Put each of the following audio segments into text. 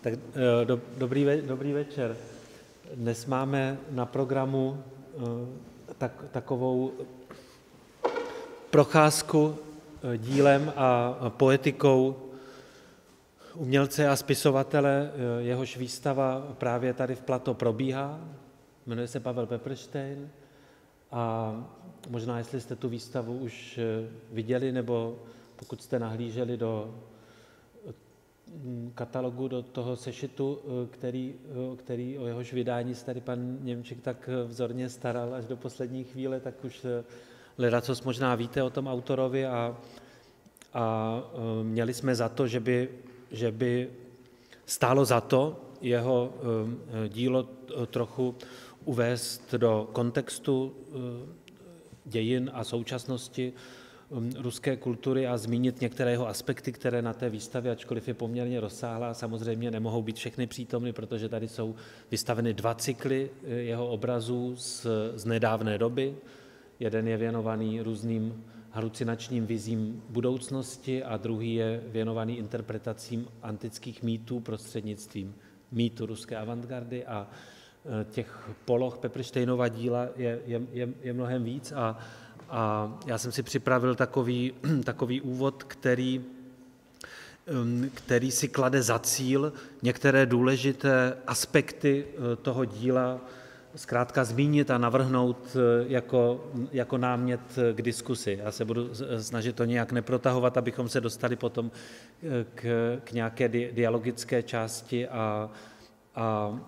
Tak dobrý večer. Dnes máme na programu takovou procházku dílem a poetikou umělce a spisovatele, jehož výstava právě tady v Plato probíhá. Jmenuje se Pavel Pepperštejn a možná, jestli jste tu výstavu už viděli, nebo pokud jste nahlíželi do katalogu, do toho sešitu, který o jehož vydání se tady pan Němček tak vzorně staral až do poslední chvíle, tak už ledacos možná víte o tom autorovi a měli jsme za to, že by stálo za to jeho dílo trochu uvést do kontextu dějin a současnosti ruské kultury a zmínit některé jeho aspekty, které na té výstavě, ačkoliv je poměrně rozsáhlá, samozřejmě nemohou být všechny přítomny, protože tady jsou vystaveny 2 cykly jeho obrazů z nedávné doby. Jeden je věnovaný různým halucinačním vizím budoucnosti a druhý je věnovaný interpretacím antických mýtů prostřednictvím mýtu ruské avantgardy a těch poloh Pepperštejnova díla je mnohem víc a já jsem si připravil takový úvod, který si klade za cíl některé důležité aspekty toho díla zkrátka zmínit a navrhnout jako námět k diskusi. Já se budu snažit to nějak neprotahovat, abychom se dostali potom k nějaké dialogické části a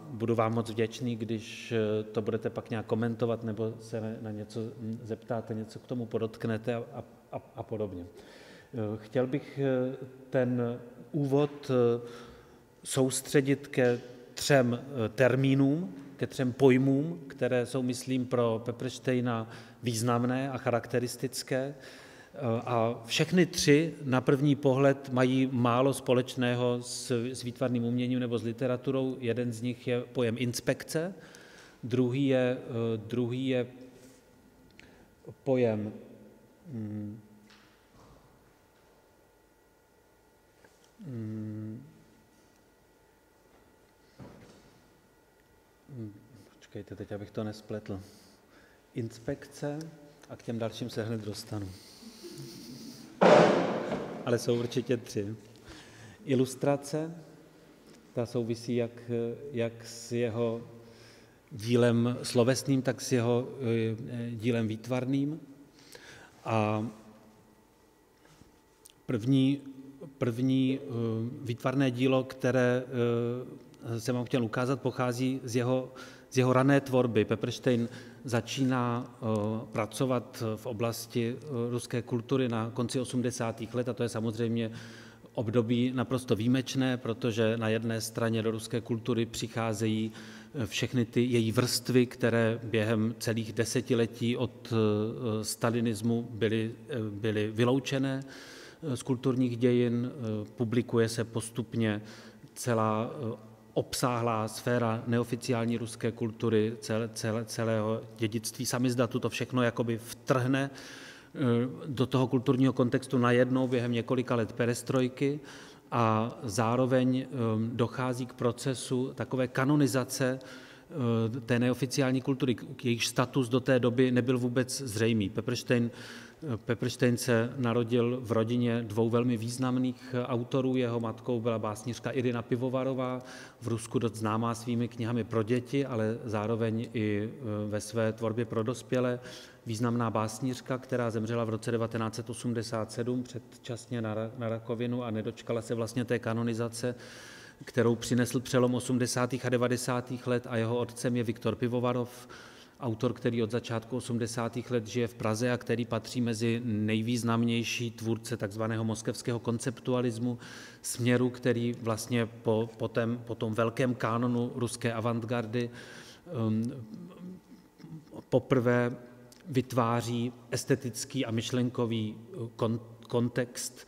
budu vám moc vděčný, když to budete pak nějak komentovat nebo se na něco zeptáte, něco k tomu podotknete a podobně. Chtěl bych ten úvod soustředit ke 3 termínům, ke 3 pojmům, které jsou, myslím, pro Pepperštejna významné a charakteristické. A všechny 3 na první pohled mají málo společného s výtvarným uměním nebo s literaturou. Jeden z nich je pojem inspekce, druhý je pojem počkejte, teď abych to nespletl. Inspekce a k těm dalším se hned dostanu. Ale jsou určitě 3. Ilustrace, ta souvisí jak s jeho dílem slovesným, tak s jeho dílem výtvarným. A první výtvarné dílo, které jsem vám chtěl ukázat, pochází z jeho rané tvorby. Pepperštejn začíná pracovat v oblasti ruské kultury na konci 80. let a to je samozřejmě období naprosto výjimečné, protože na jedné straně do ruské kultury přicházejí všechny ty její vrstvy, které během celých desetiletí od stalinismu byly vyloučené z kulturních dějin. Publikuje se postupně celá obsáhlá sféra neoficiální ruské kultury, celého dědictví samizdatu, to všechno jakoby vtrhne do toho kulturního kontextu najednou během několika let perestrojky a zároveň dochází k procesu takové kanonizace té neoficiální kultury, jejich status do té doby nebyl vůbec zřejmý. Pepperštejn se narodil v rodině 2 velmi významných autorů. Jeho matkou byla básnířka Irina Pivovarová, v Rusku dost známá svými knihami pro děti, ale zároveň i ve své tvorbě pro dospělé. Významná básnířka, která zemřela v roce 1987 předčasně na rakovinu a nedočkala se vlastně té kanonizace, kterou přinesl přelom 80. a 90. let a jeho otcem je Viktor Pivovarov, autor, který od začátku 80. let žije v Praze a který patří mezi nejvýznamnější tvůrce takzvaného moskevského konceptualismu, směru, který vlastně po tom velkém kánonu ruské avantgardy poprvé vytváří estetický a myšlenkový kontext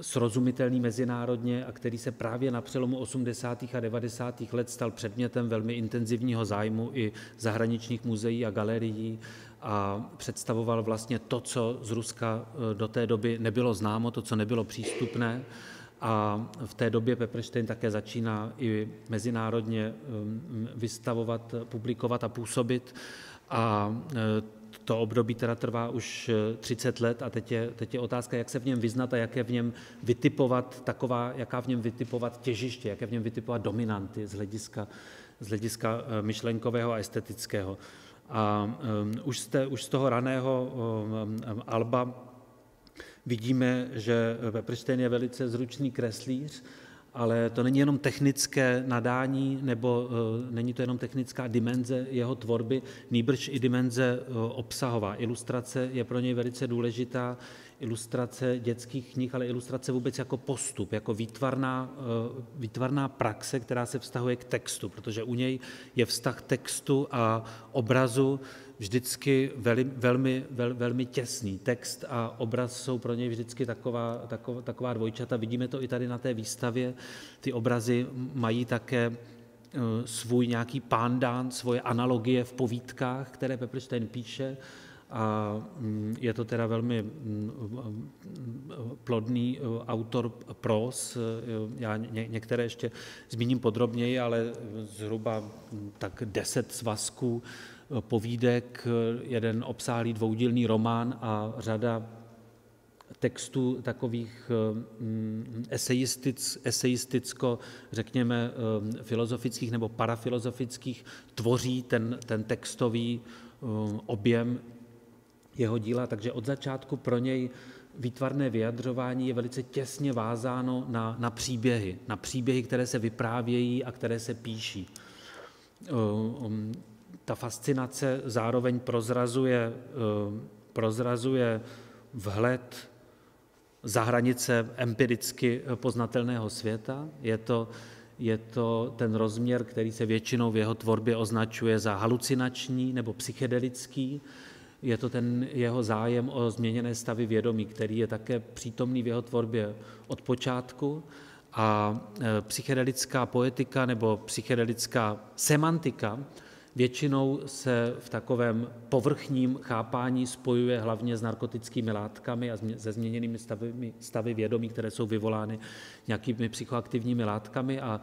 srozumitelný mezinárodně a který se právě na přelomu 80. a 90. let stal předmětem velmi intenzivního zájmu i zahraničních muzeí a galerií a představoval vlastně to, co z Ruska do té doby nebylo známo, to, co nebylo přístupné A v té době Pepperstein také začíná i mezinárodně vystavovat, publikovat a působit. A to období teda trvá už 30 let a teď je otázka, jak se v něm vyznat a jaká v něm vytipovat těžiště, jaké v něm vytipovat dominanty z hlediska myšlenkového a estetického. A už z toho raného alba vidíme, že Pepperstein je velice zručný kreslíř, ale to není jenom technické nadání, nebo není to jenom technická dimenze jeho tvorby, nýbrž i dimenze obsahová. Ilustrace je pro něj velice důležitá, ilustrace dětských knih, ale ilustrace vůbec jako postup, jako výtvarná praxe, která se vztahuje k textu, protože u něj je vztah textu a obrazu vždycky velmi těsný. Text a obraz jsou pro něj vždycky taková dvojčata. Vidíme to i tady na té výstavě. Ty obrazy mají také svůj nějaký pándán, svoje analogie v povídkách, které Pepperstein píše. A je to teda velmi plodný autor próz. Já některé ještě zmíním podrobněji, ale zhruba tak 10 svazků povídek, jeden obsáhlý dvoudílný román a řada textů takových esejisticko, řekněme, filozofických nebo parafilozofických, tvoří ten textový objem jeho díla, takže od začátku pro něj výtvarné vyjadřování je velice těsně vázáno na příběhy, které se vyprávějí a které se píší. Ta fascinace zároveň prozrazuje vhled za hranice empiricky poznatelného světa. Je to ten rozměr, který se většinou v jeho tvorbě označuje za halucinační nebo psychedelický. Je to ten jeho zájem o změněné stavy vědomí, který je také přítomný v jeho tvorbě od počátku. A psychedelická poetika nebo psychedelická semantika většinou se v takovém povrchním chápání spojuje hlavně s narkotickými látkami a se změněnými stavy vědomí, které jsou vyvolány nějakými psychoaktivními látkami. A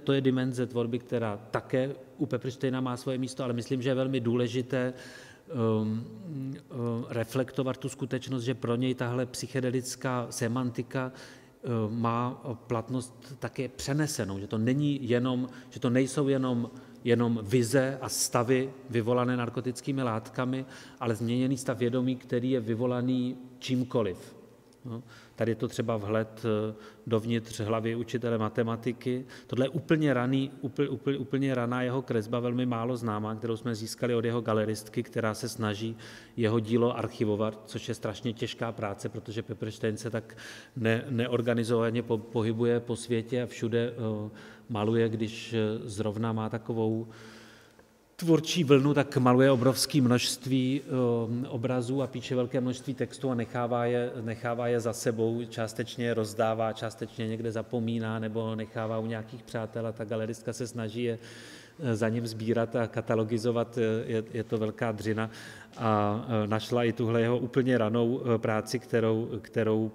to je dimenze tvorby, která také u Peppersteina má svoje místo, ale myslím, že je velmi důležité reflektovat tu skutečnost, že pro něj tahle psychedelická semantika má platnost také přenesenou, že to nejsou jenom vize a stavy vyvolané narkotickými látkami, ale změněný stav vědomí, který je vyvolaný čímkoliv. No, tady je to třeba vhled dovnitř hlavy učitele matematiky. Tohle je úplně raná jeho kresba, velmi málo známá, kterou jsme získali od jeho galeristky, která se snaží jeho dílo archivovat, což je strašně těžká práce, protože Pepperstein se tak neorganizovaně pohybuje po světě a všude maluje, když zrovna má takovou tvůrčí vlnu, tak maluje obrovské množství obrazů a píše velké množství textů a nechává je za sebou, částečně je rozdává, částečně někde zapomíná nebo nechává u nějakých přátel a ta galeristka se snaží je za ním sbírat a katalogizovat, je to velká dřina a našla i tuhle jeho úplně ranou práci, kterou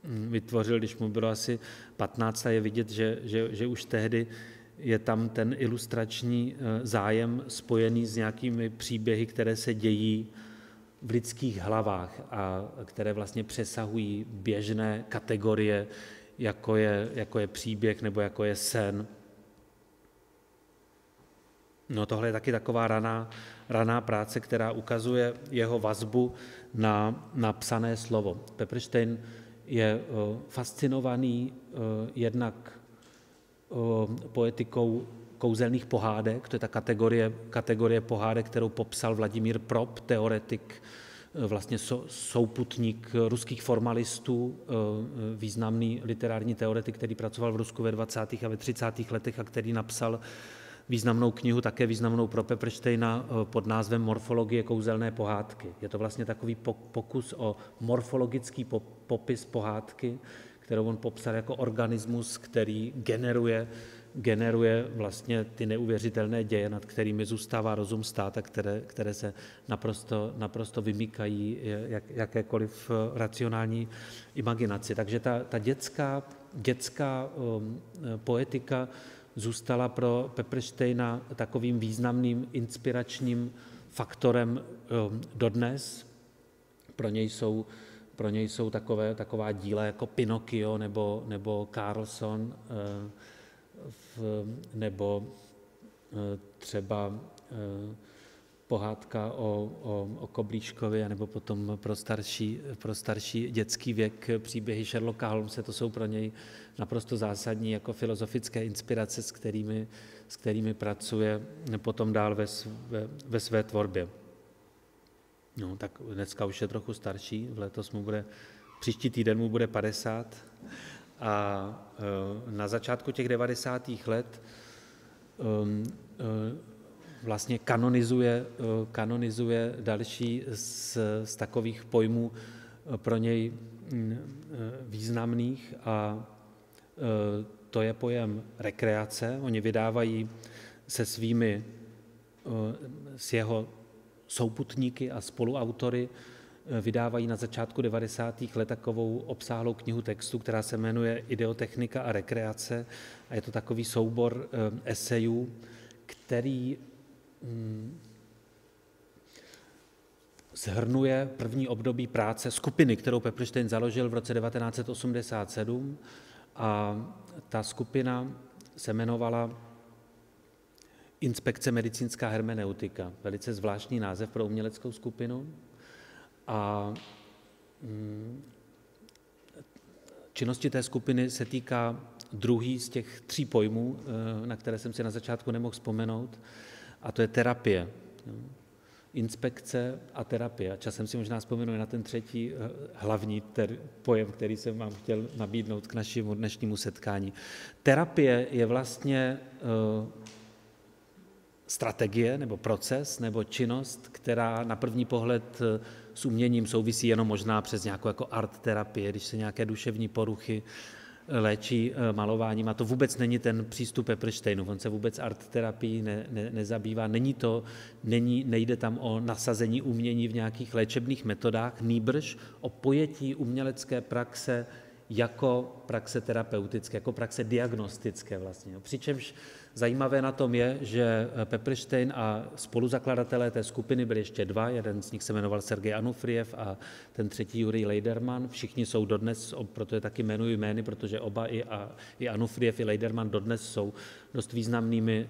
vytvořil, když mu bylo asi 15 a je vidět, že už tehdy je tam ten ilustrační zájem spojený s nějakými příběhy, které se dějí v lidských hlavách a které vlastně přesahují běžné kategorie, jako je příběh nebo jako je sen. No tohle je taky taková raná práce, která ukazuje jeho vazbu na psané slovo. Pepperstein je fascinovaný jednak poetikou kouzelných pohádek, to je ta kategorie pohádek, kterou popsal Vladimír Prop, teoretik, vlastně souputník ruských formalistů, významný literární teoretik, který pracoval v Rusku ve 20. a ve 30. letech a který napsal významnou knihu, také významnou pro Peppersteina pod názvem Morfologie kouzelné pohádky. Je to vlastně takový pokus o morfologický popis pohádky, kterou on popsal jako organismus, který generuje generuje vlastně ty neuvěřitelné děje, nad kterými zůstává rozum stát a které se naprosto vymykají jakékoliv racionální imaginaci. Takže ta dětská poetika zůstala pro Peppersteina takovým významným inspiračním faktorem dodnes. Pro něj jsou taková díla jako Pinocchio nebo Carlson, nebo třeba pohádka o Koblíškovi, nebo potom pro starší dětský věk příběhy Sherlocka Holmese. To jsou pro něj naprosto zásadní jako filozofické inspirace, s kterými pracuje potom dál ve své tvorbě. No, tak dneska už je trochu starší, příští týden mu bude 50 a na začátku těch 90. let vlastně kanonizuje další z takových pojmů pro něj významných a to je pojem rekreace. Oni vydávají s jeho souputníky a spoluautory vydávají na začátku 90. let takovou obsáhlou knihu textu, která se jmenuje Ideotechnika a rekreace a je to takový soubor esejů, který shrnuje první období práce skupiny, kterou Pepperstein založil v roce 1987 a ta skupina se jmenovala Inspekce medicínská hermeneutika. Velice zvláštní název pro uměleckou skupinu. A činnosti té skupiny se týká druhý z těch 3 pojmů, na které jsem si na začátku nemohl vzpomenout, a to je terapie. Inspekce a terapie. A časem si možná vzpomenu na ten 3. hlavní pojem, který jsem vám chtěl nabídnout k našemu dnešnímu setkání. Terapie je vlastně strategie nebo proces nebo činnost, která na první pohled s uměním souvisí jenom možná přes nějakou jako art terapie, když se nějaké duševní poruchy léčí malováním. A to vůbec není ten přístup Peppersteinu. On se vůbec art terapii nezabývá. Nejde tam o nasazení umění v nějakých léčebných metodách, nýbrž o pojetí umělecké praxe jako praxe terapeutické, jako praxe diagnostické vlastně. Přičemž zajímavé na tom je, že Pepperstein a spoluzakladatelé té skupiny byli ještě 2, jeden z nich se jmenoval Sergej Anufriev a ten 3. Jurij Lejderman. Všichni jsou dodnes, proto je taky jmenuji jmény, protože oba i Anufriev, i Lejderman dodnes jsou dost významnými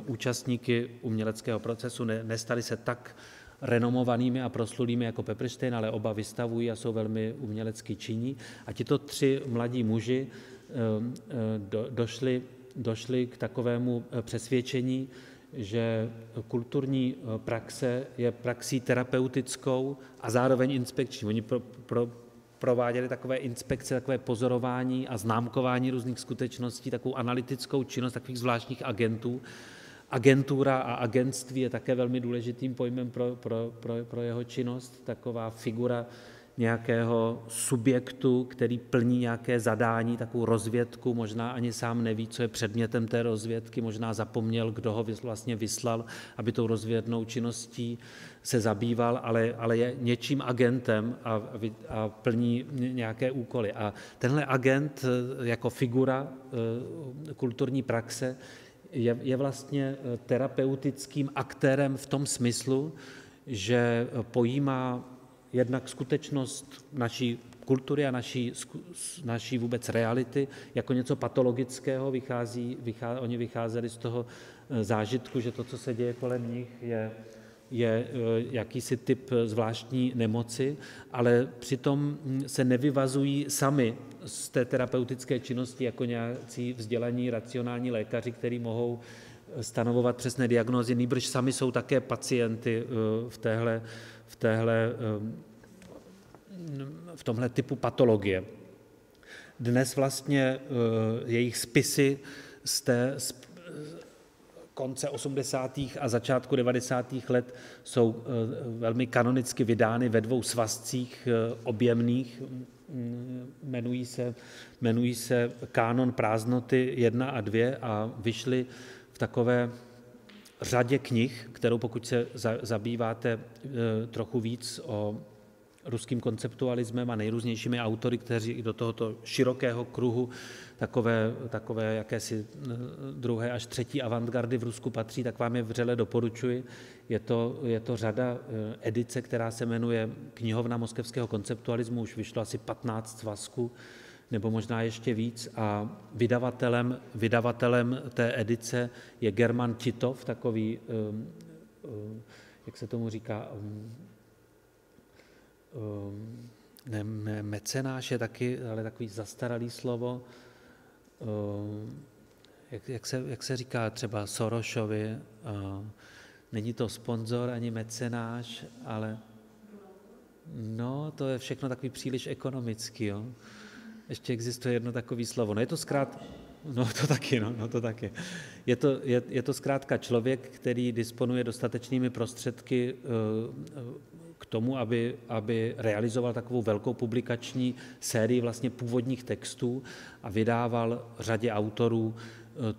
účastníky uměleckého procesu. Nestali se tak renomovanými a proslulými jako Pepperstein, ale oba vystavují a jsou velmi umělecky činní. A tito 3 mladí muži došli k takovému přesvědčení, že kulturní praxe je praxí terapeutickou a zároveň inspekční. Oni prováděli takové inspekce, takové pozorování a známkování různých skutečností, takovou analytickou činnost takových zvláštních agentů. Agentura a agentství je také velmi důležitým pojmem pro jeho činnost, taková figura nějakého subjektu, který plní nějaké zadání, takovou rozvědku, možná ani sám neví, co je předmětem té rozvědky, možná zapomněl, kdo ho vlastně vyslal, aby tou rozvědnou činností se zabýval, ale je něčím agentem a plní nějaké úkoly. A tenhle agent jako figura kulturní praxe je vlastně terapeutickým aktérem v tom smyslu, že pojímá jednak skutečnost naší kultury a naší vůbec reality jako něco patologického. Oni vycházeli z toho zážitku, že to, co se děje kolem nich, je jakýsi typ zvláštní nemoci, ale přitom se nevyvazují sami z té terapeutické činnosti jako nějací vzdělaní racionální lékaři, kteří mohou stanovovat přesné diagnózy, nýbrž sami jsou také pacienty v tomhle typu patologie. Dnes vlastně jejich spisy konce 80. a začátku 90. let jsou velmi kanonicky vydány ve 2 svazcích objemných. Jmenují se Kánon prázdnoty 1 a 2 a vyšly v takové řadě knih, kterou pokud se zabýváte trochu víc o ruským konceptualismem a nejrůznějšími autory, kteří do tohoto širokého kruhu takové jakési 2. až 3. avantgardy v Rusku patří, tak vám je vřele doporučuji. Je to řada edice, která se jmenuje Knihovna moskevského konceptualismu, už vyšlo asi 15 svazků, nebo možná ještě víc, a vydavatelem té edice je German Titov, takový, jak se tomu říká, ne mecenáš je taky, ale takový zastaralý slovo, jak se říká třeba Sorošovi, není to sponzor ani mecenáš, ale no, to je všechno takový příliš ekonomický, jo. Ještě existuje jedno takové slovo. No je to to taky. Je to zkrátka člověk, který disponuje dostatečnými prostředky k tomu, aby realizoval takovou velkou publikační sérii vlastně původních textů a vydával řadě autorů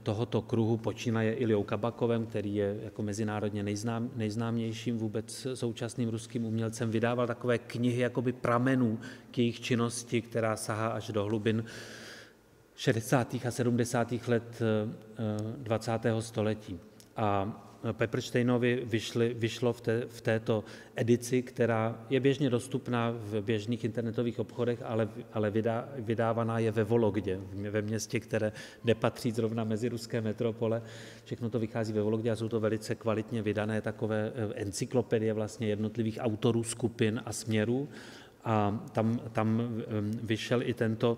tohoto kruhu, počínaje Iljou Kabakovem, který je jako mezinárodně nejznámějším vůbec současným ruským umělcem, vydával takové knihy jakoby pramenů k jejich činnosti, která sahá až do hlubin 60. a 70. let 20. století. A Peppersteinovi vyšlo v této edici, která je běžně dostupná v běžných internetových obchodech, ale vydávaná je ve Vologdě, ve městě, které nepatří zrovna mezi ruské metropole. Všechno to vychází ve Vologdě a jsou to velice kvalitně vydané takové encyklopedie vlastně jednotlivých autorů, skupin a směrů. A tam vyšel i tento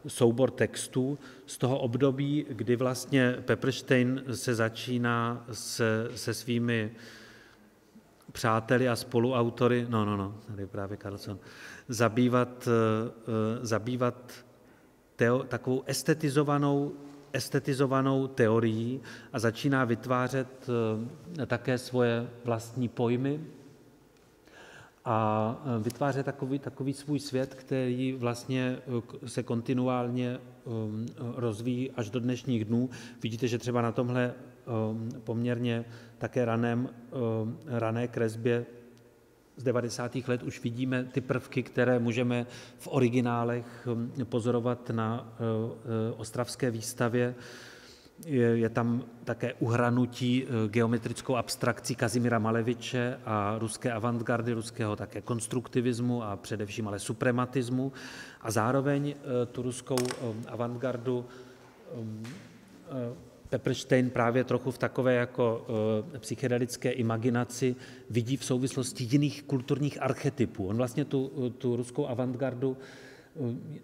soubor textů z toho období, kdy vlastně Pepperstein se začíná se svými přáteli a spoluautory, tady právě Carlson, zabývat takovou estetizovanou teorií a začíná vytvářet také svoje vlastní pojmy a vytváří takový svůj svět, který vlastně se kontinuálně rozvíjí až do dnešních dnů. Vidíte, že třeba na tomhle poměrně také rané kresbě z 90. let už vidíme ty prvky, které můžeme v originálech pozorovat na ostravské výstavě. Je tam také uhranutí geometrickou abstrakcí Kazimira Maleviče a ruské avantgardy, ruského také konstruktivismu a především ale suprematismu. A zároveň tu ruskou avantgardu Pepperstein právě trochu v takové jako psychedelické imaginaci vidí v souvislosti jiných kulturních archetypů. On vlastně tu ruskou avantgardu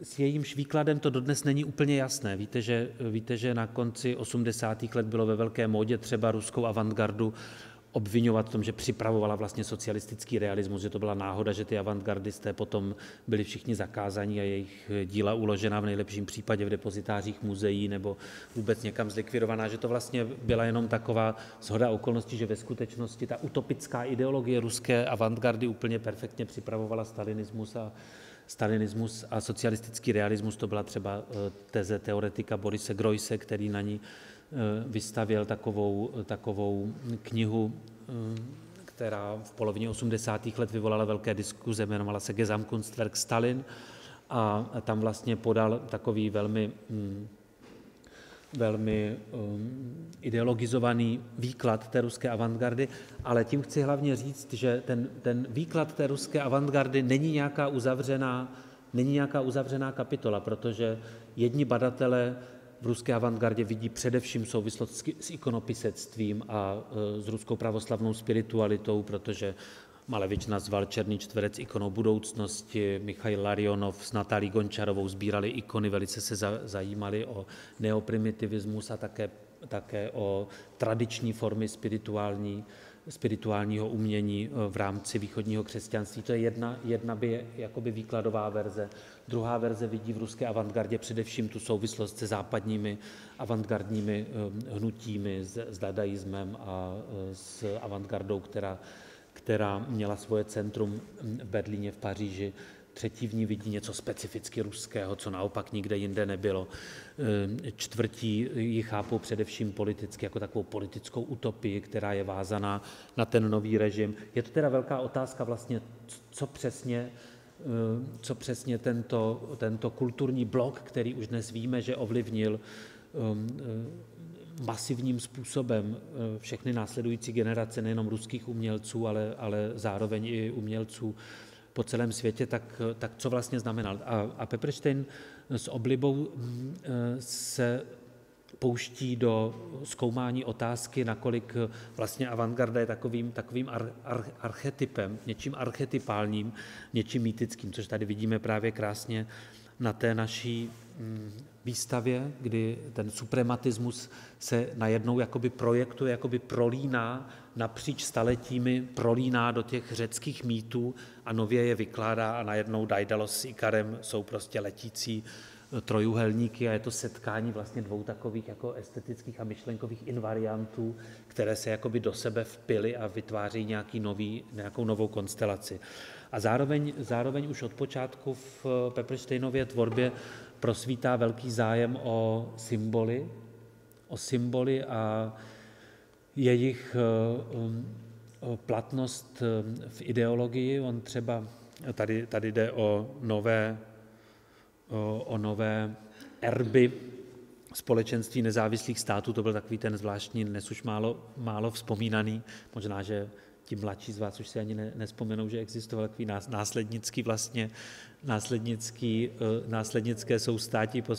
s jejímž výkladem to dodnes není úplně jasné. Víte, že na konci 80. let bylo ve velké módě třeba ruskou avantgardu obvinovat v tom, že připravovala vlastně socialistický realismus, že to byla náhoda, že ty avantgardisté potom byli všichni zakázaní a jejich díla uložena v nejlepším případě v depozitářích muzeí nebo vůbec někam zlikvidovaná, že to vlastně byla jenom taková shoda okolností, že ve skutečnosti ta utopická ideologie ruské avantgardy úplně perfektně připravovala stalinismus a socialistický realismus. To byla třeba teze teoretika Borise Groyse, který na ní vystavěl takovou knihu, která v polovině 80. let vyvolala velké diskuze, jmenovala se Gesamtkunstwerk Stalin a tam vlastně podal takový velmi ideologizovaný výklad té ruské avantgardy, ale tím chci hlavně říct, že ten výklad té ruské avantgardy není nějaká uzavřená kapitola, protože jedni badatelé v ruské avantgardě vidí především souvislost s ikonopisectvím a s ruskou pravoslavnou spiritualitou, protože Malevič nazval Černý čtverec ikonou budoucnosti, Michail Larionov s Natálí Gončarovou sbírali ikony, velice se zajímali o neoprimitivismus a také o tradiční formy spirituální spirituálního umění v rámci východního křesťanství. To je jedna by jakoby výkladová verze. Druhá verze vidí v ruské avantgardě především tu souvislost se západními avantgardními hnutími, s dadaismem a s avantgardou, která měla svoje centrum v Berlíně, v Paříži. Třetí v ní vidí něco specificky ruského, co naopak nikde jinde nebylo. Čtvrtí ji chápou především politicky, jako takovou politickou utopii, která je vázaná na ten nový režim. Je to teda velká otázka vlastně, co přesně tento kulturní blok, který už dnes víme, že ovlivnil masivním způsobem všechny následující generace, nejenom ruských umělců, ale zároveň i umělců po celém světě, tak co vlastně znamenal. A Pepperstein s oblibou se pouští do zkoumání otázky, nakolik vlastně avantgarda je takovým archetypem, něčím archetypálním, něčím mýtickým, což tady vidíme právě krásně na té naší výstavě, kdy ten suprematismus se najednou jakoby projektuje, jakoby prolíná napříč staletími, prolíná do těch řeckých mýtů a nově je vykládá a najednou Daidalos s Ikarem jsou prostě letící trojuhelníky a je to setkání vlastně dvou takových jako estetických a myšlenkových invariantů, které se jakoby do sebe vpily a vytváří nějakou novou konstelaci. A zároveň už od počátku v Peppersteinově tvorbě prosvítá velký zájem o symboly a jejich platnost v ideologii. On třeba, tady jde o nové erby společenství nezávislých států, to byl takový ten zvláštní, dnes už málo vzpomínaný, možná, že ti mladší z vás už si ani nespomenou, že existoval takový následnické soustátí po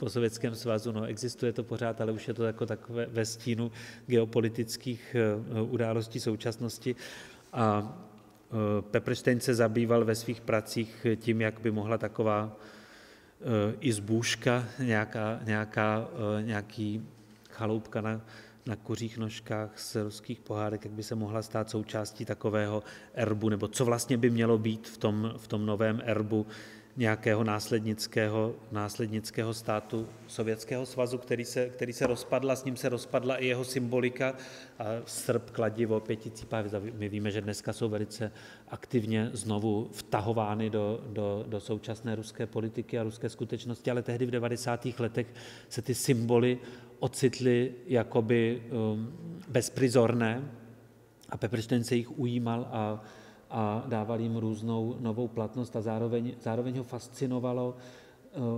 Sovětském svazu. No, existuje to pořád, ale už je to jako takové ve stínu geopolitických událostí současnosti. A Pepperstein se zabýval ve svých pracích tím, jak by mohla taková izbůžka, nějaký chaloupka na kuřích nožkách z ruských pohádek, jak by se mohla stát součástí takového erbu, nebo co vlastně by mělo být v tom novém erbu nějakého následnického státu Sovětského svazu, který se rozpadl, a s ním se rozpadla i jeho symbolika. A srp, kladivo, pěticípá, my víme, že dneska jsou velice aktivně znovu vtahovány do současné ruské politiky a ruské skutečnosti, ale tehdy v 90. letech se ty symboly ocitly jakoby bezprizorné a Pepperstein se jich ujímal a dával jim různou novou platnost a zároveň ho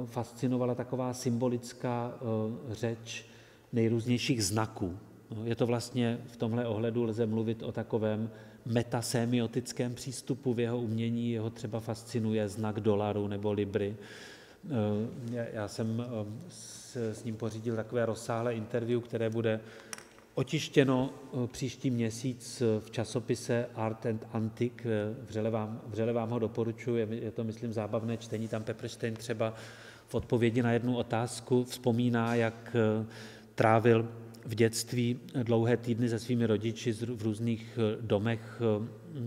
fascinovala taková symbolická řeč nejrůznějších znaků. Je to vlastně v tomhle ohledu lze mluvit o takovém metasemiotickém přístupu v jeho umění, jeho třeba fascinuje znak dolaru nebo libry. Já jsem s ním pořídil takové rozsáhlé interview, které bude otištěno příští měsíc v časopise Art and Antique. Vřele vám ho doporučuji, je to, myslím, zábavné čtení. Tam Pepperstein třeba v odpovědi na jednu otázku vzpomíná, jak trávil v dětství dlouhé týdny se svými rodiči v různých domech,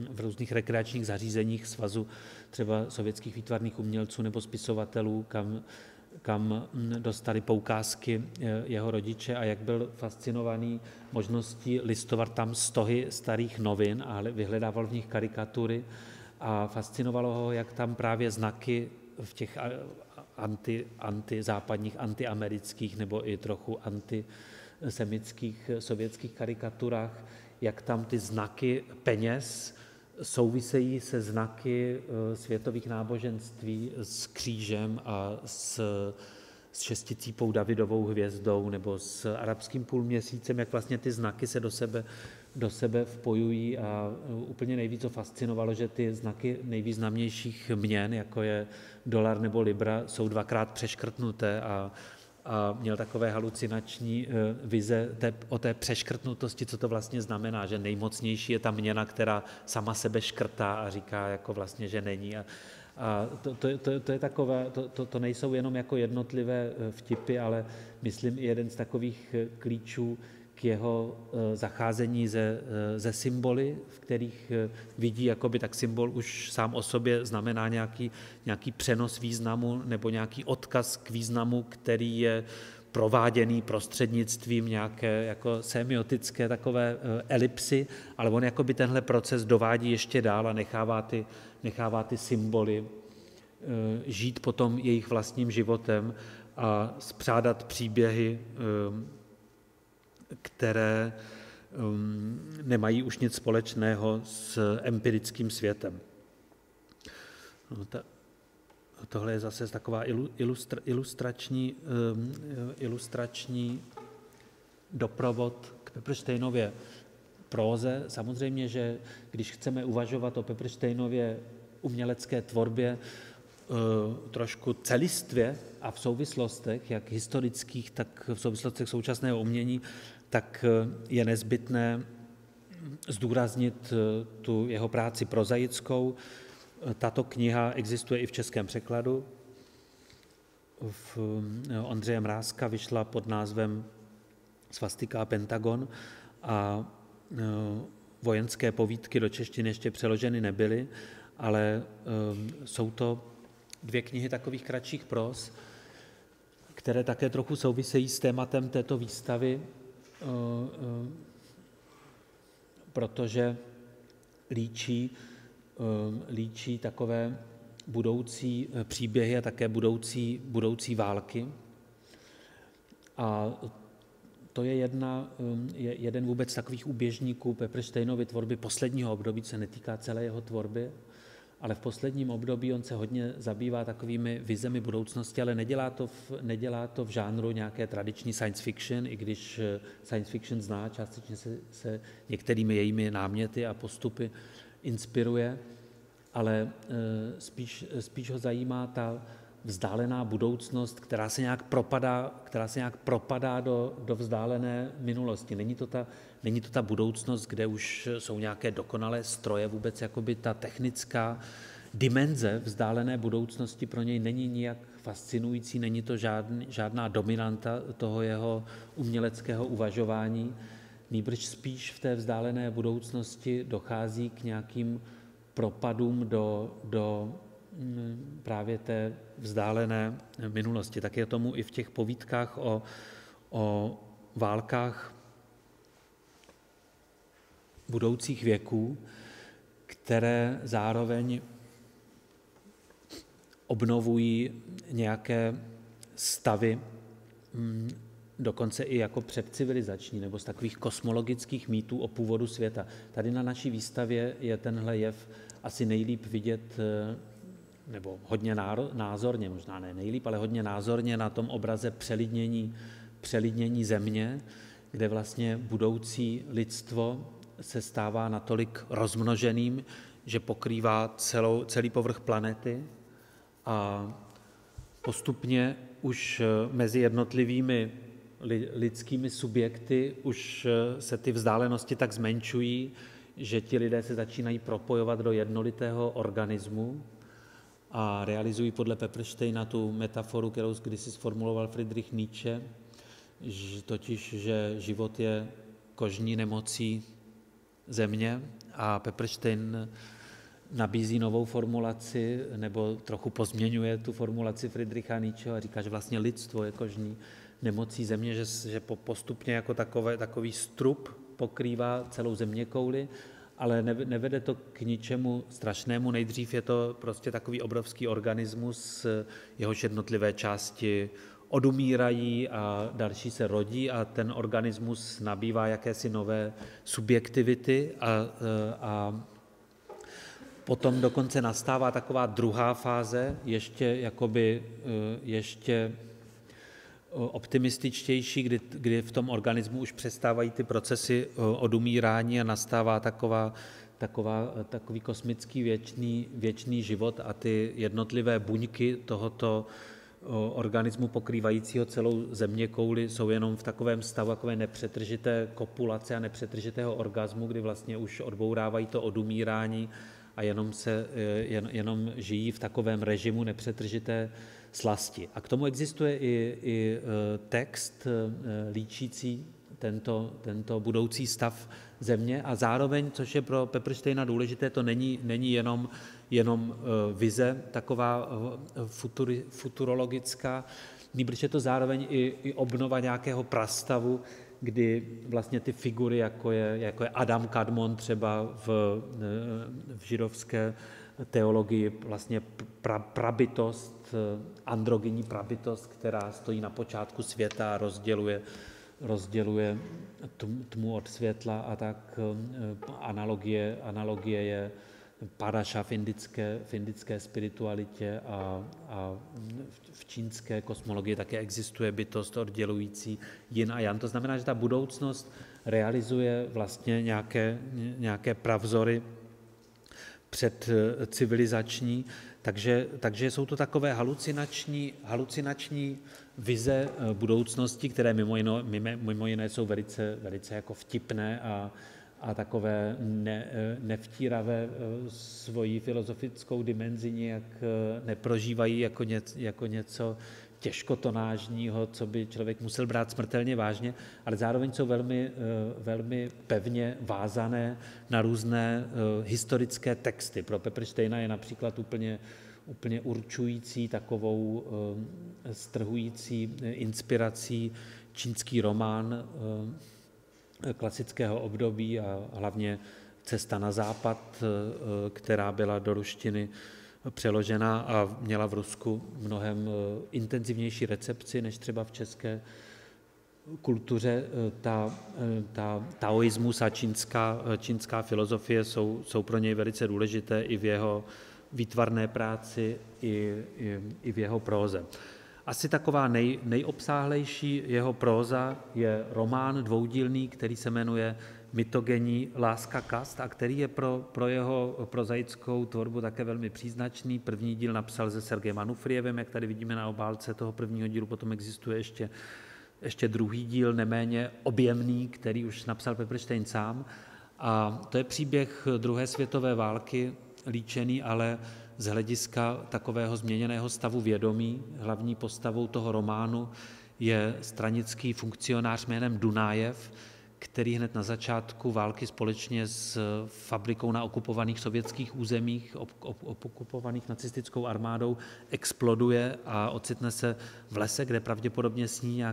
v různých rekreačních zařízeních svazu třeba sovětských výtvarných umělců nebo spisovatelů, kam dostali poukázky jeho rodiče a jak byl fascinovaný možností listovat tam stohy starých novin a vyhledával v nich karikatury a fascinovalo ho, jak tam právě znaky v těch antizápadních, antiamerických nebo i trochu antisemických sovětských karikaturách, jak tam ty znaky peněz souvisejí se znaky světových náboženství s křížem a s šesticípou Davidovou hvězdou nebo s arabským půlměsícem, jak vlastně ty znaky se do sebe vpojují a úplně nejvíc ho fascinovalo, že ty znaky nejvýznamnějších měn, jako je dolar nebo libra, jsou dvakrát přeškrtnuté a měl takové halucinační vize o té přeškrtnutosti, co to vlastně znamená, že nejmocnější je ta měna, která sama sebe škrtá a říká jako vlastně, že není. A to je takové, to nejsou jenom jako jednotlivé vtipy, ale myslím i jeden z takových klíčů k jeho zacházení ze symboly, v kterých vidí, jakoby tak symbol už sám o sobě znamená nějaký přenos významu nebo nějaký odkaz k významu, který je prováděný prostřednictvím nějaké jako semiotické takové elipsy, ale on jakoby tenhle proces dovádí ještě dál a nechává ty symboly žít potom jejich vlastním životem a spřádat příběhy, které nemají už nic společného s empirickým světem. Tohle je zase taková ilustrační doprovod k Peppersteinově próze. Samozřejmě, že když chceme uvažovat o Peppersteinově umělecké tvorbě trošku celistvě a v souvislostech, jak historických, tak v souvislostech současného umění, tak je nezbytné zdůraznit tu jeho práci prozaickou. Tato kniha existuje i v českém překladu. Ondřeje Mrázka vyšla pod názvem Svastika a Pentagon a vojenské povídky do češtiny ještě přeloženy nebyly, ale jsou to dvě knihy takových kratších próz, které také trochu souvisejí s tématem této výstavy, protože líčí takové budoucí příběhy a také budoucí války. A to je jeden vůbec takových úběžníků Peppersteinovy tvorby posledního období, se netýká celé jeho tvorby, ale v posledním období on se hodně zabývá takovými vizemi budoucnosti, ale nedělá to v žánru nějaké tradiční science fiction, i když science fiction zná, částečně se některými jejími náměty a postupy inspiruje, ale spíš ho zajímá ta vzdálená budoucnost, která se nějak propadá do vzdálené minulosti. Není to ta budoucnost, kde už jsou nějaké dokonalé stroje, vůbec jakoby ta technická dimenze vzdálené budoucnosti pro něj není nijak fascinující, není to žádná dominanta toho jeho uměleckého uvažování, nýbrž spíš v té vzdálené budoucnosti dochází k nějakým propadům do právě té vzdálené minulosti. Tak je tomu i v těch povídkách o válkách budoucích věků, které zároveň obnovují nějaké stavy, dokonce i jako předcivilizační nebo z takových kosmologických mýtů o původu světa. Tady na naší výstavě je tenhle jev asi nejlíp vidět, nebo hodně názorně, možná ne nejlíp, ale hodně názorně na tom obraze přelidnění země, kde vlastně budoucí lidstvo se stává natolik rozmnoženým, že pokrývá celý povrch planety a postupně už mezi jednotlivými lidskými subjekty už se ty vzdálenosti tak zmenšují, že ti lidé se začínají propojovat do jednolitého organismu a realizují podle Peppersteina tu metaforu, kterou kdysi sformuloval Friedrich Nietzsche, totiž, že život je kožní nemocí země a Pepperstein nabízí novou formulaci nebo trochu pozměňuje tu formulaci Friedricha Nietzscheho a říká, že vlastně lidstvo je kožní nemocí země, že postupně jako takový strup pokrývá celou zeměkouli, ale nevede to k ničemu strašnému. Nejdřív je to prostě takový obrovský organismus, jehož jednotlivé části odumírají a další se rodí a ten organismus nabývá jakési nové subjektivity a potom dokonce nastává taková druhá fáze, ještě optimističtější, kdy v tom organismu už přestávají ty procesy odumírání a nastává takový kosmický věčný život a ty jednotlivé buňky tohoto organismu pokrývajícího celou zeměkouli jsou jenom v takovém stavu takové nepřetržité kopulace a nepřetržitého orgazmu, kdy vlastně už odbourávají to odumírání a jenom žijí v takovém režimu nepřetržité slasti. A k tomu existuje i text líčící tento budoucí stav země a zároveň, což je pro Peppersteina důležité, to není jenom vize taková futurologická, nýbrž je to zároveň i obnova nějakého prastavu, kdy vlastně ty figury, jako je Adam Kadmon třeba v židovské teologii, vlastně prabytost, androgyní prabytost, která stojí na počátku světa a rozděluje tmu od světla a tak analogie je Paraša v indické spiritualitě a v čínské kosmologii také existuje bytost oddělující yin a yang. To znamená, že ta budoucnost realizuje vlastně nějaké pravzory předcivilizační, takže jsou to takové halucinační vize budoucnosti, které mimo jiné jsou velice jako vtipné a takové nevtíravé svoji filozofickou dimenzi nějak neprožívají jako něco těžkotonážního, co by člověk musel brát smrtelně vážně, ale zároveň jsou velmi pevně vázané na různé historické texty. Pro Peppersteina je například úplně určující takovou strhující inspirací čínský román klasického období a hlavně Cesta na západ, která byla do ruštiny přeložena a měla v Rusku mnohem intenzivnější recepci než třeba v české kultuře. Taoismus a čínská filozofie jsou pro něj velice důležité i v jeho výtvarné práci, i v jeho próze. Asi taková nejobsáhlejší jeho próza je román dvoudílný, který se jmenuje Mytogenní láska kast a který je pro jeho prozaickou tvorbu také velmi příznačný. První díl napsal se Sergejem Anufrijevem, jak tady vidíme na obálce toho prvního dílu, potom existuje ještě druhý díl, neméně objemný, který už napsal Pepperstein sám. A to je příběh druhé světové války, líčený ale z hlediska takového změněného stavu vědomí. Hlavní postavou toho románu je stranický funkcionář jménem Dunajev, který hned na začátku války společně s fabrikou na okupovaných sovětských územích, okupovaných nacistickou armádou, exploduje a ocitne se v lese, kde pravděpodobně sní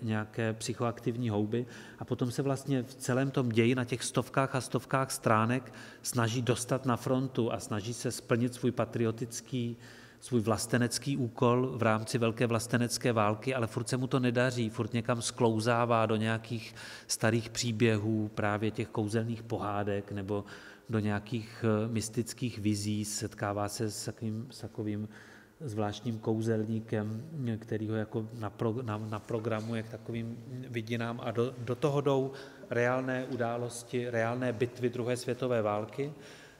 nějaké psychoaktivní houby a potom se vlastně v celém tom ději na těch stovkách a stovkách stránek snaží dostat na frontu a snaží se splnit svůj vlastenecký úkol v rámci velké vlastenecké války, ale furt se mu to nedaří, furt někam sklouzává do nějakých starých příběhů, právě těch kouzelných pohádek nebo do nějakých mystických vizí, setkává se s takovým zvláštním kouzelníkem, který ho jako naprogramuje k takovým vidinám a do toho jdou reálné události, reálné bitvy druhé světové války.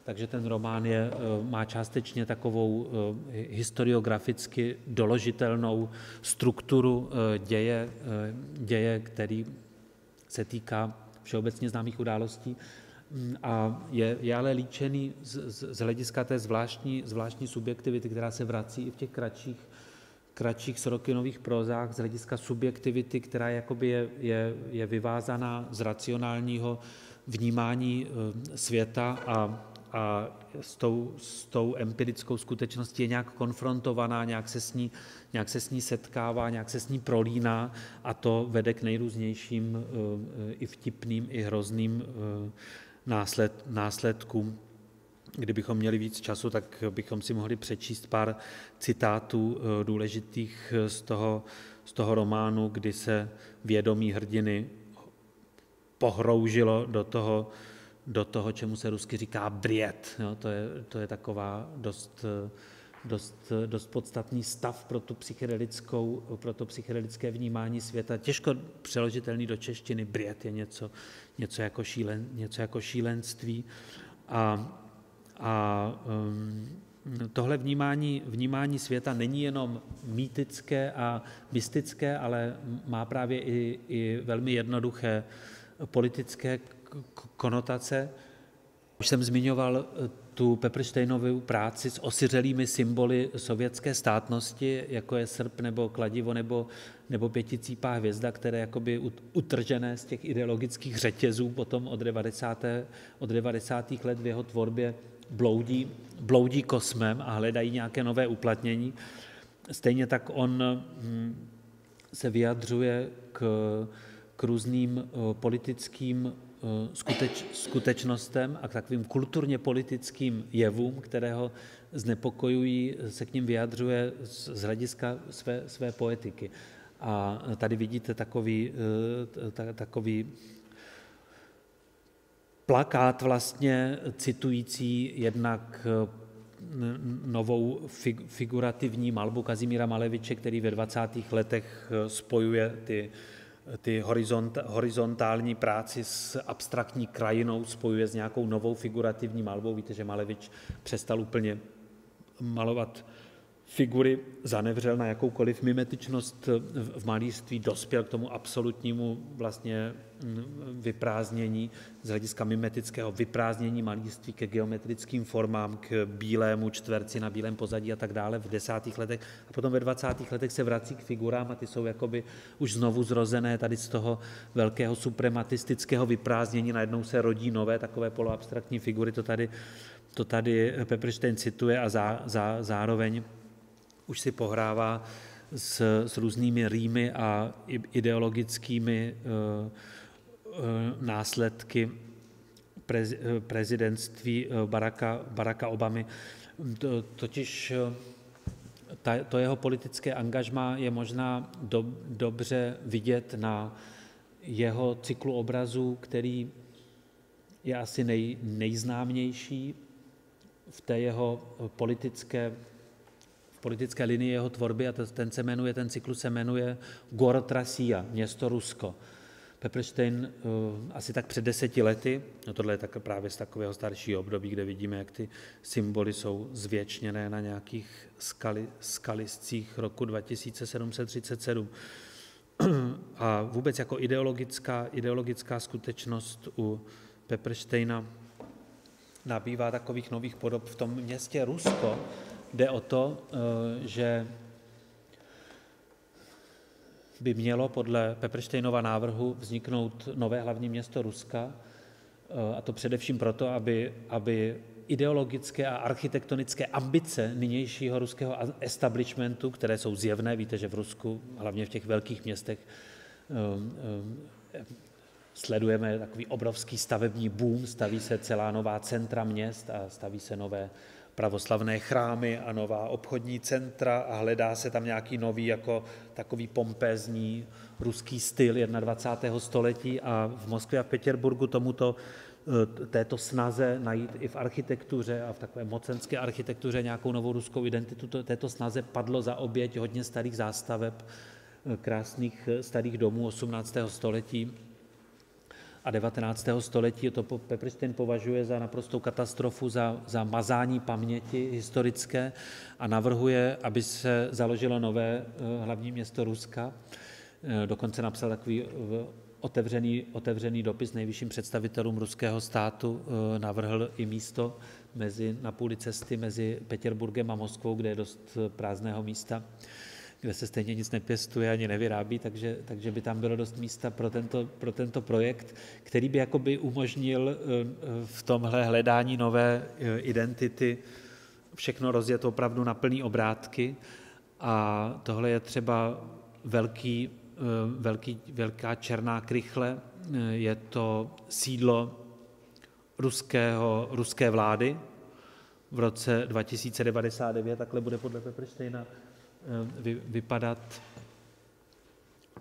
Takže ten román má částečně takovou historiograficky doložitelnou strukturu děje, který se týká všeobecně známých událostí a je ale líčený z hlediska té zvláštní subjektivity, která se vrací i v těch kratších Sorokinových prózách, z hlediska subjektivity, která jakoby je vyvázaná z racionálního vnímání světa a s tou empirickou skutečností je nějak konfrontovaná, nějak se s ní setkává, nějak se s ní prolíná a to vede k nejrůznějším i vtipným, i hrozným následkům. Kdybychom měli víc času, tak bychom si mohli přečíst pár citátů důležitých z toho románu, kdy se vědomí hrdiny pohroužilo do toho, čemu se rusky říká briet. Jo, to je taková dost podstatný stav pro to psychedelické vnímání světa. Těžko přeložitelný do češtiny. Briet je něco jako šílenství. Tohle vnímání světa není jenom mýtické a mystické, ale má právě i velmi jednoduché politické konotace. Už jsem zmiňoval tu Peppersteinovu práci s osiřelými symboly sovětské státnosti, jako je srp nebo kladivo nebo pěticípá hvězda, které jakoby utržené z těch ideologických řetězů potom od 90. let v jeho tvorbě bloudí kosmem a hledají nějaké nové uplatnění. Stejně tak on se vyjadřuje k různým politickým skutečnostem a k takovým kulturně politickým jevům, které ho znepokojují, se k ním vyjadřuje z hlediska své poetiky. A tady vidíte takový plakát vlastně citující jednak novou figurativní malbu Kazimíra Maleviče, který ve 20. letech spojuje ty horizontální práci s abstraktní krajinou, spojuje s nějakou novou figurativní malbou. Víte, že Malevič přestal úplně malovat figury, zanevřel na jakoukoliv mimetičnost v malířství, dospěl k tomu absolutnímu vlastně vyprázdnění, z hlediska mimetického vyprázdnění malířství ke geometrickým formám, k bílému čtverci na bílém pozadí a tak dále v 10. letech. A potom ve 20. letech se vrací k figurám a ty jsou jakoby už znovu zrozené tady z toho velkého suprematistického vyprázdnění. Najednou se rodí nové takové poloabstraktní figury, to tady Pepperstein cituje a zároveň už si pohrává s různými rýmy a ideologickými následky prezidentství Baracka Obamy. Totiž to jeho politické angažmá je možná dobře vidět na jeho cyklu obrazů, který je asi nejznámější v té jeho politické linii jeho tvorby a ten cyklus se jmenuje Город Россия, město Rusko. Pepperstein asi tak před 10 lety, no tohle je tak právě z takového staršího období, kde vidíme, jak ty symboly jsou zvětšněné na nějakých skaliscích roku 2737. A vůbec jako ideologická skutečnost u Peppersteina nabývá takových nových podob. V tom městě Rusko jde o to, že by mělo podle Peppersteinova návrhu vzniknout nové hlavní město Ruska, a to především proto, aby ideologické a architektonické ambice nynějšího ruského establishmentu, které jsou zjevné, víte, že v Rusku, hlavně v těch velkých městech, sledujeme takový obrovský stavební boom, staví se celá nová centra měst a staví se nové pravoslavné chrámy a nová obchodní centra a hledá se tam nějaký nový jako takový pompézní ruský styl 21. století a v Moskvě a v Petěrburgu této snaze najít i v architektuře a v takové mocenské architektuře nějakou novou ruskou identitu, této snaze padlo za oběť hodně starých zástaveb, krásných starých domů 18. století a 19. století. To Pepperstein považuje za naprostou katastrofu, za mazání paměti historické a navrhuje, aby se založilo nové hlavní město Ruska. Dokonce napsal takový otevřený dopis nejvyšším představitelům ruského státu, navrhl i místo na půli cesty mezi Petěrburgem a Moskvou, kde je dost prázdného místa, kde se stejně nic nepěstuje ani nevyrábí, takže by tam bylo dost místa pro tento projekt, který by jakoby umožnil v tomhle hledání nové identity všechno rozjet opravdu na plný obrátky. A tohle je třeba velká černá krychle, je to sídlo ruské vlády. V roce 2099 takhle bude podle Peppersteina vypadat.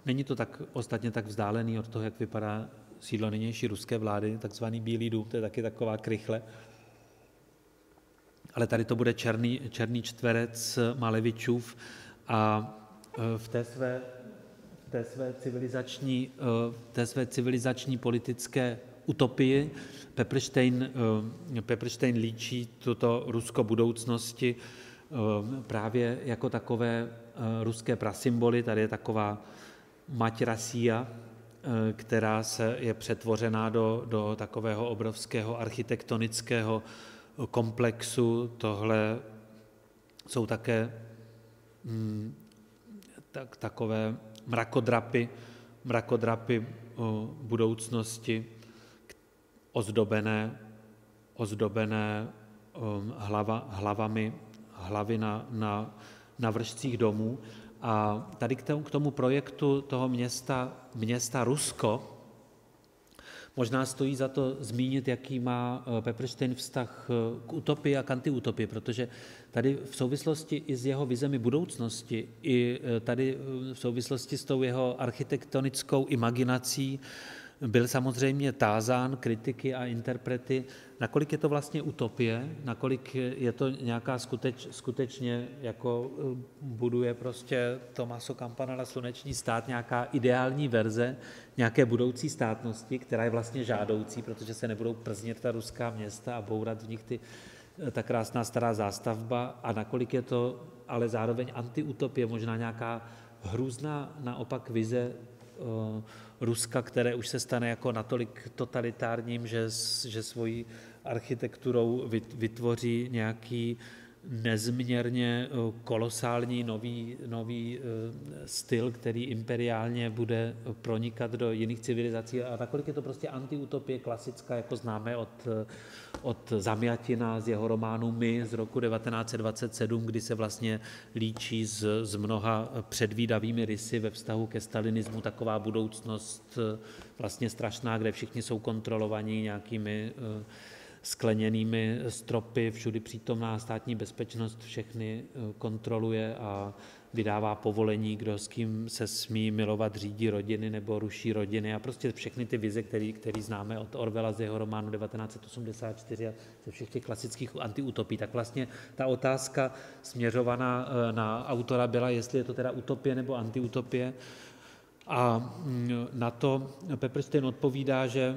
Není to ostatně tak vzdálený od toho, jak vypadá sídlo nynější ruské vlády, takzvaný Bílý dům, to je taky taková krychle. Ale tady to bude černý čtverec Malevičův a v té své civilizační politické utopii Pepperstein líčí tuto Rusko budoucnosti právě jako takové ruské prasymboly. Tady je taková mať Rasia, která je přetvořená do takového obrovského architektonického komplexu. Tohle jsou také takové mrakodrapy budoucnosti, ozdobené hlavy na vršcích domů. A tady k tomu projektu toho města Rusko možná stojí za to zmínit, jaký má Pepperstein vztah k utopii a k antiutopii, protože tady v souvislosti i s jeho vizemi budoucnosti, i tady v souvislosti s tou jeho architektonickou imaginací byl samozřejmě tázán kritiky a interprety, nakolik je to vlastně utopie, nakolik je to nějaká skutečně, jako buduje prostě Tommaso Campanella Sluneční stát, nějaká ideální verze nějaké budoucí státnosti, která je vlastně žádoucí, protože se nebudou prznit ta ruská města a bourat v nich ta krásná stará zástavba, a nakolik je to ale zároveň antiutopie, možná nějaká hrůzná naopak vize Ruska, které už se stane jako natolik totalitárním, že svojí architekturou vytvoří nějaký nezměrně kolosální nový styl, který imperiálně bude pronikat do jiných civilizací. A nakolik je to prostě antiutopie klasická, jako známe od Zamjatina z jeho románu My z roku 1927, kdy se vlastně líčí s mnoha předvídavými rysy ve vztahu ke stalinismu, taková budoucnost vlastně strašná, kde všichni jsou kontrolovaní nějakými skleněnými stropy, všudy přítomná státní bezpečnost všechny kontroluje a vydává povolení, kdo s kým se smí milovat, řídí rodiny nebo ruší rodiny a prostě všechny ty vize, které známe od Orwella z jeho románu 1984 a ze všech těch klasických antiutopí. Tak vlastně ta otázka směřovaná na autora byla, jestli je to teda utopie nebo antiutopie. A na to Pepperstein odpovídá, že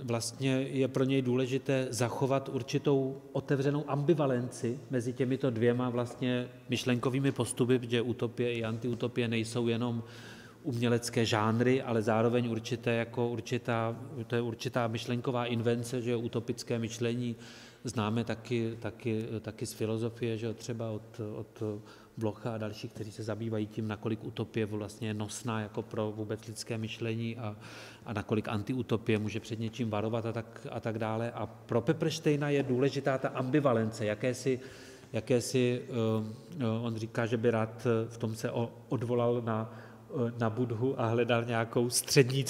vlastně je pro něj důležité zachovat určitou otevřenou ambivalenci mezi těmito dvěma vlastně myšlenkovými postupy, protože utopie i antiutopie nejsou jenom umělecké žánry, ale zároveň to je určitá myšlenková invence, že utopické myšlení známe taky z filozofie, že třeba od Blocha a dalších, kteří se zabývají tím, nakolik utopie vlastně je nosná jako pro vůbec lidské myšlení a nakolik antiutopie může před něčím varovat a tak dále. A pro Peppersteina je důležitá ta ambivalence, jakési on říká, že by rád v tom se odvolal na Buddhu a hledal nějakou střední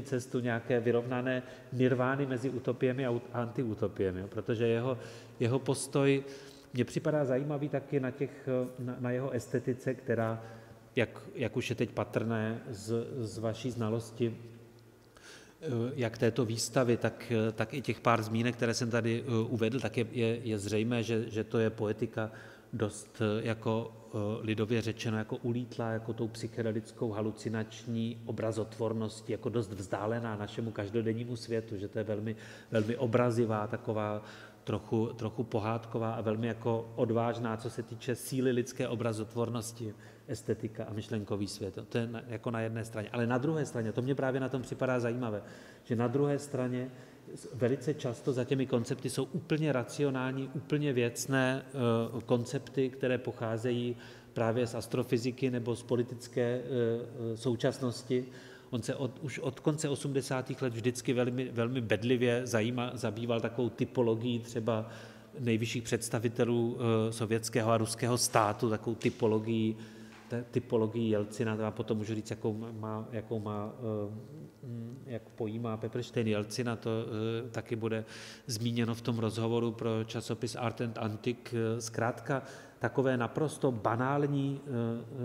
cestu nějaké vyrovnané nirvány mezi utopiemi a antiutopiemi, protože jeho postoj mně připadá zajímavý taky na jeho estetice, která, jak už je teď patrné z vaší znalosti, jak této výstavy, tak i těch pár zmínek, které jsem tady uvedl, tak je zřejmé, že to je poetika dost jako lidově řečeno, jako ulítlá, jako tou psychedelickou halucinační obrazotvorností, jako dost vzdálená našemu každodennímu světu, že to je velmi, velmi obrazivá, taková trochu pohádková a velmi jako odvážná, co se týče síly lidské obrazotvornosti, estetika a myšlenkový svět. To je jako na jedné straně. Ale na druhé straně, to mě právě na tom připadá zajímavé, že na druhé straně velice často za těmi koncepty jsou úplně racionální, úplně věcné koncepty, které pocházejí právě z astrofyziky nebo z politické současnosti. On se už od konce 80. let vždycky velmi, velmi bedlivě zabýval takovou typologií třeba nejvyšších představitelů sovětského a ruského státu, takovou typologii Jelcina, a potom můžu říct, jak pojímá Pepperstein Jelcina, to taky bude zmíněno v tom rozhovoru pro časopis Art and Antique. Zkrátka takové naprosto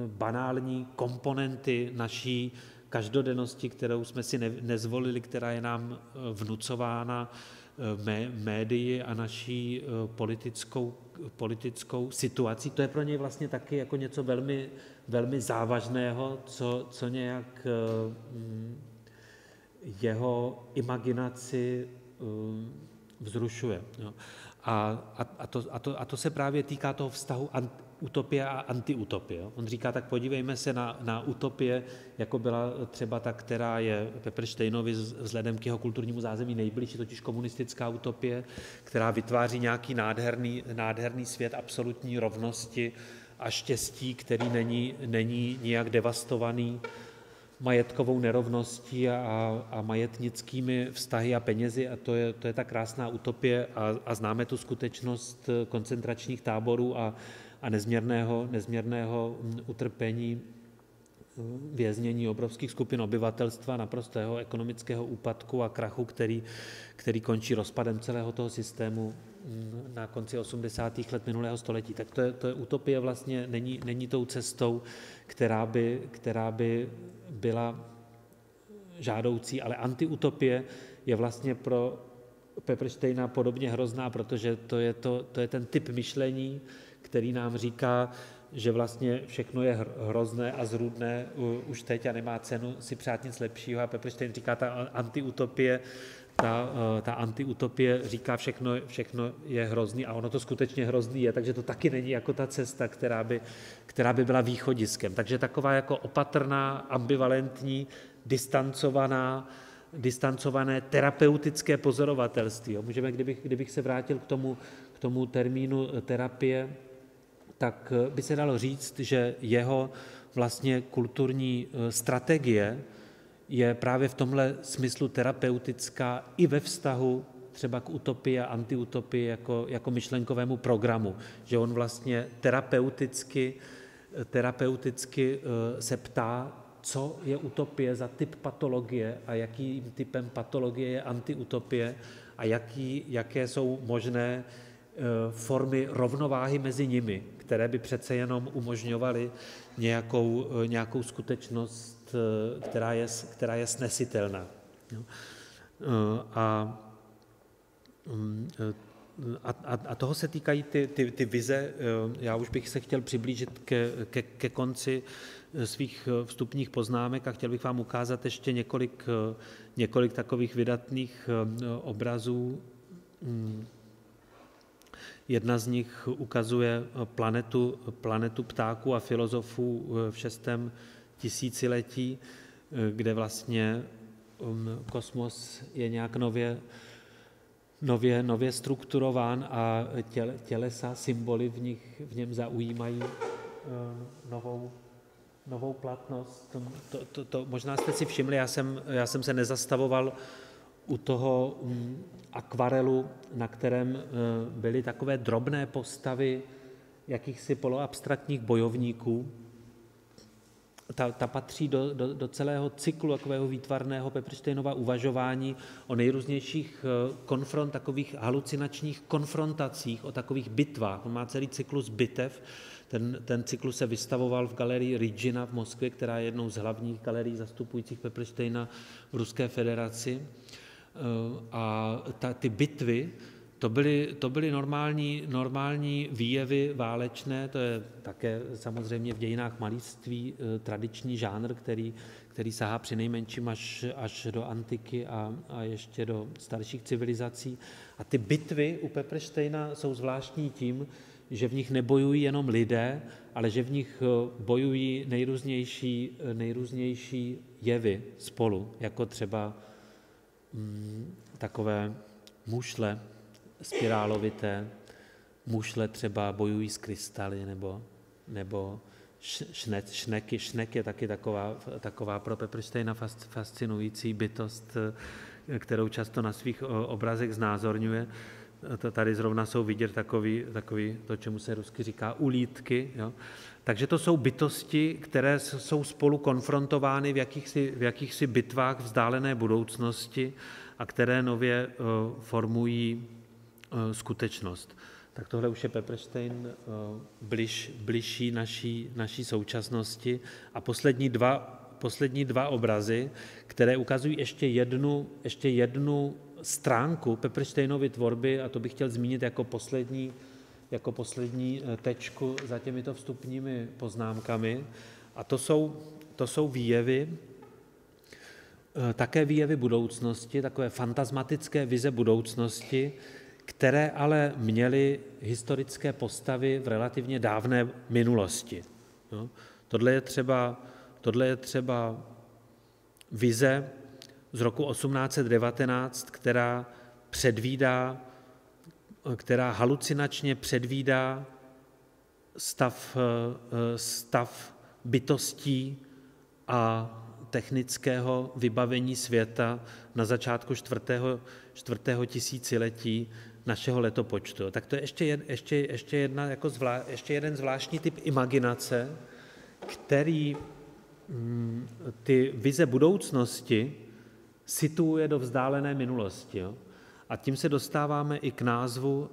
banální komponenty naší každodennosti, kterou jsme si nezvolili, která je nám vnucována médii a naší politickou situací. To je pro něj vlastně taky jako něco velmi, velmi závažného, co nějak jeho imaginaci vzrušuje. A to se právě týká toho vztahu utopie a antiutopie. On říká, tak podívejme se na utopie, jako byla třeba ta, která je Peppersteinovi vzhledem k jeho kulturnímu zázemí nejbližší, totiž komunistická utopie, která vytváří nějaký nádherný svět absolutní rovnosti a štěstí, který není nijak devastovaný majetkovou nerovností a majetnickými vztahy a penězi, a to je ta krásná utopie, a známe tu skutečnost koncentračních táborů a nezměrného utrpení, věznění obrovských skupin obyvatelstva, naprostého ekonomického úpadku a krachu, který končí rozpadem celého toho systému na konci 80. let minulého století. Tak to je utopie vlastně není tou cestou, která by byla žádoucí, ale antiutopie je vlastně pro Peppersteina podobně hrozná, protože to je ten typ myšlení, který nám říká, že vlastně všechno je hrozné a zrůdné už teď a nemá cenu si přát nic lepšího. A Pepperstein říká, ta antiutopie říká, všechno je hrozný, a ono to skutečně hrozný je, takže to taky není jako ta cesta, která by byla východiskem. Takže taková jako opatrná, ambivalentní, distancované terapeutické pozorovatelství. Můžeme, kdybych se vrátil k tomu termínu terapie, tak by se dalo říct, že jeho vlastně kulturní strategie je právě v tomhle smyslu terapeutická i ve vztahu třeba k utopii a antiutopii jako myšlenkovému programu. Že on vlastně terapeuticky se ptá, co je utopie za typ patologie a jakým typem patologie je antiutopie a jaké jsou možné formy rovnováhy mezi nimi, které by přece jenom umožňovaly nějakou skutečnost, která je snesitelná. A toho se týkají ty vize. Já už bych se chtěl přiblížit ke konci svých vstupních poznámek a chtěl bych vám ukázat ještě několik takových vydatných obrazů. Jedna z nich ukazuje planetu ptáků a filozofů v 6. tisíciletí, kde vlastně kosmos je nějak nově strukturován a tělesa, symboly v něm zaujímají novou platnost. To možná jste si všimli, já jsem se nezastavoval u toho akvarelu, na kterém byly takové drobné postavy jakýchsi poloabstraktních bojovníků. Ta patří do celého cyklu takového výtvarného Peppersteinova uvažování o nejrůznějších takových halucinačních konfrontacích, o takových bitvách. On má celý cyklus bitev. Ten cyklus se vystavoval v galerii Regina v Moskvě, která je jednou z hlavních galerií zastupujících Peppersteina v Ruské federaci. A ty bitvy, to byly normální výjevy válečné, to je také samozřejmě v dějinách malířství tradiční žánr, který sahá přinejmenším až do antiky a ještě do starších civilizací. A ty bitvy u Peppersteina jsou zvláštní tím, že v nich nebojují jenom lidé, ale že v nich bojují nejrůznější jevy spolu, jako třeba takové mušle spirálovité, mušle třeba bojují s krystaly, nebo šneky. Šnek je taky taková pro Peppersteina fascinující bytost, kterou často na svých obrazech znázorňuje. Tady zrovna jsou vidět takový to, čemu se rusky říká ulítky. Jo? Takže to jsou bytosti, které jsou spolu konfrontovány v jakýchsi bitvách vzdálené budoucnosti a které nově formují skutečnost. Tak tohle už je Pepperstein bližší naší současnosti. A poslední dva obrazy, které ukazují ještě jednu stránku Peppersteinovy tvorby, a to bych chtěl zmínit jako poslední tečku za těmito vstupními poznámkami. A to jsou výjevy, také výjevy budoucnosti, takové fantasmatické vize budoucnosti, které ale měly historické postavy v relativně dávné minulosti. No, tohle je třeba vize z roku 1819, která halucinačně předvídá stav bytostí a technického vybavení světa na začátku čtvrtého tisíciletí našeho letopočtu. Tak to je ještě jeden zvláštní typ imaginace, který ty vize budoucnosti situuje do vzdálené minulosti. Jo? A tím se dostáváme i k názvu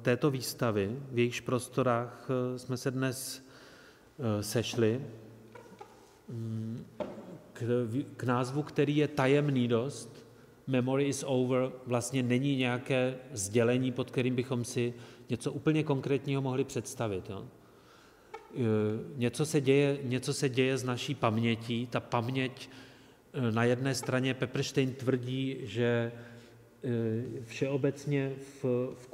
této výstavy, v jejichž prostorách jsme se dnes sešli, k názvu, který je tajemný dost. Memory is over, vlastně není nějaké sdělení, pod kterým bychom si něco úplně konkrétního mohli představit. Jo? Něco se děje s naší pamětí. Ta paměť na jedné straně Pepperstein tvrdí, že všeobecně v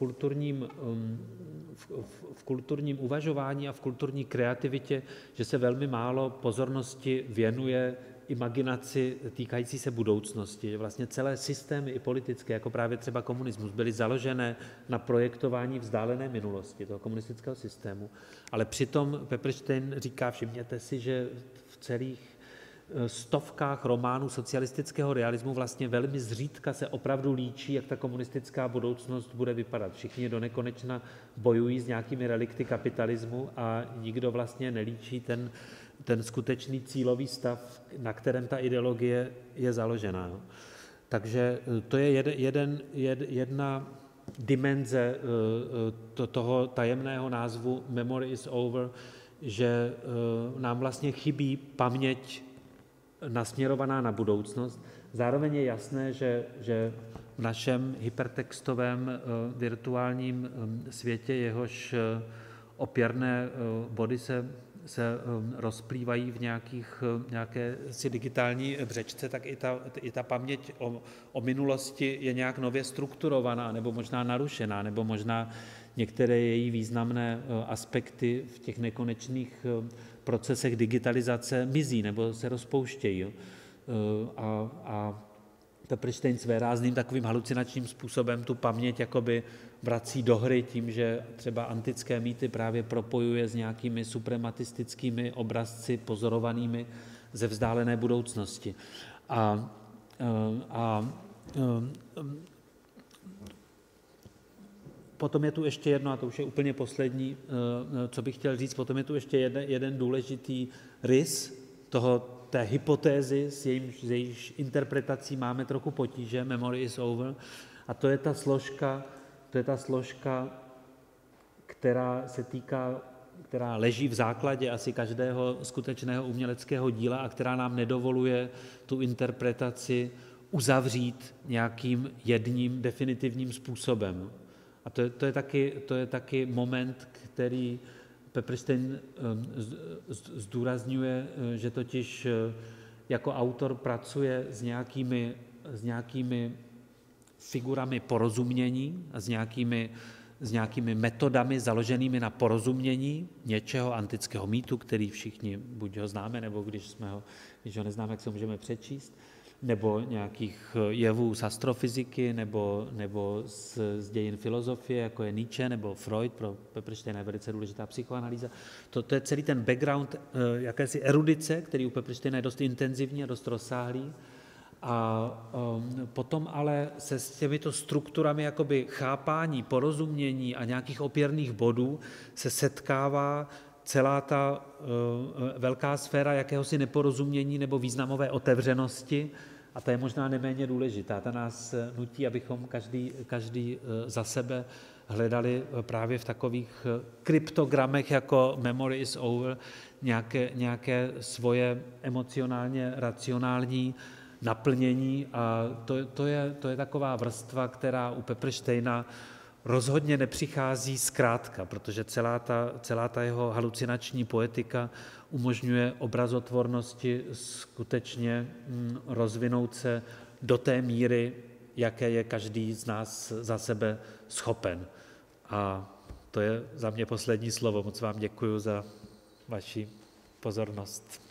kulturním uvažování a v kulturní kreativitě, že se velmi málo pozornosti věnuje imaginaci týkající se budoucnosti. Že vlastně celé systémy i politické, jako právě třeba komunismus, byly založené na projektování vzdálené minulosti toho komunistického systému. Ale přitom Pepperstein říká, všimněte si, že v celých stovkách románů socialistického realismu vlastně velmi zřídka se opravdu líčí, jak ta komunistická budoucnost bude vypadat. Všichni do nekonečna bojují s nějakými relikty kapitalismu a nikdo vlastně nelíčí ten skutečný cílový stav, na kterém ta ideologie je založená. Takže to je jedna dimenze toho tajemného názvu Memory is over, že nám vlastně chybí paměť nasměrovaná na budoucnost. Zároveň je jasné, že v našem hypertextovém virtuálním světě, jehož opěrné body se rozplývají v nějaké si digitální břečce, tak i ta paměť o minulosti je nějak nově strukturovaná, nebo možná narušená, nebo možná některé její významné aspekty v těch nekonečných procesech digitalizace mizí nebo se rozpouštějí. A Pepperstein svérázným takovým halucinačním způsobem tu paměť jakoby vrací do hry tím, že třeba antické mýty právě propojuje s nějakými suprematistickými obrazci pozorovanými ze vzdálené budoucnosti. Potom je tu ještě jedno, a to už je úplně poslední, co bych chtěl říct, potom je tu ještě jeden důležitý rys té hypotézy, s jejíž interpretací máme trochu potíže, Memory is over, a to je ta složka, která leží v základě asi každého skutečného uměleckého díla a která nám nedovoluje tu interpretaci uzavřít nějakým jedním definitivním způsobem. A to je taky moment, který Pepperstein zdůrazňuje, že totiž jako autor pracuje s nějakými figurami porozumění a s nějakými metodami založenými na porozumění něčeho antického mýtu, který všichni buď ho známe, nebo když ho neznáme, jak se můžeme přečíst, nebo nějakých jevů z astrofyziky, nebo z dějin filozofie, jako je Nietzsche nebo Freud, pro Peppersteina je velice důležitá psychoanalýza. To je celý ten background jakési erudice, který u Peppersteina je dost intenzivní a dost rozsáhlý. A potom ale se s těmito strukturami jakoby chápání, porozumění a nějakých opěrných bodů se setkává celá ta velká sféra jakéhosi neporozumění nebo významové otevřenosti, a ta je možná neméně důležitá. Ta nás nutí, abychom každý za sebe hledali právě v takových kryptogramech jako Memory is over nějaké svoje emocionálně racionální naplnění, a to je taková vrstva, která u Peppersteina rozhodně nepřichází zkrátka, protože celá ta jeho halucinační poetika umožňuje obrazotvornosti skutečně rozvinout se do té míry, jaké je každý z nás za sebe schopen. A to je za mě poslední slovo. Moc vám děkuji za vaši pozornost.